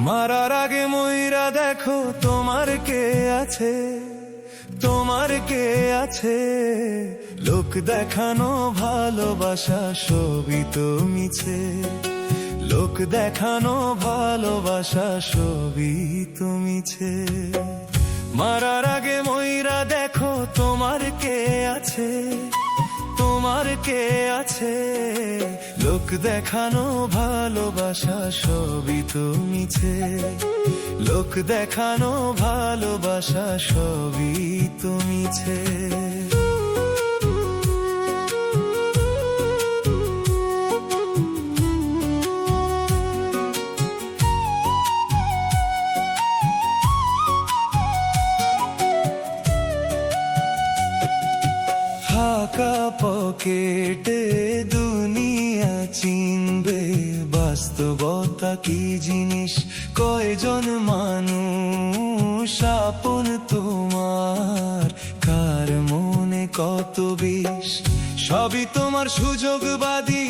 মারার আগে ময়রা দেখো তোমার কে আছে, তোমার কে আছে। লোক দেখানো ভালোবাসা সবই তো মিছে, লোক দেখানো ভালোবাসা সবই তো মিছে। মারার আগে ময়রা দেখো তোমার কে আছে, তোমার কে আছে। লোক দেখানো ভালোবাসা সবই তো মিছে, লোক দেখানো ভালোবাসা সবই তো মিছে। ফাঁকা পকেটে দুনিয়া চিনবে বাস্তবতা কি জিনিস, কয়জন মানুষ আপন তোমার, কার মনে কত বিষ। সবই তোমার সুযোগবাদী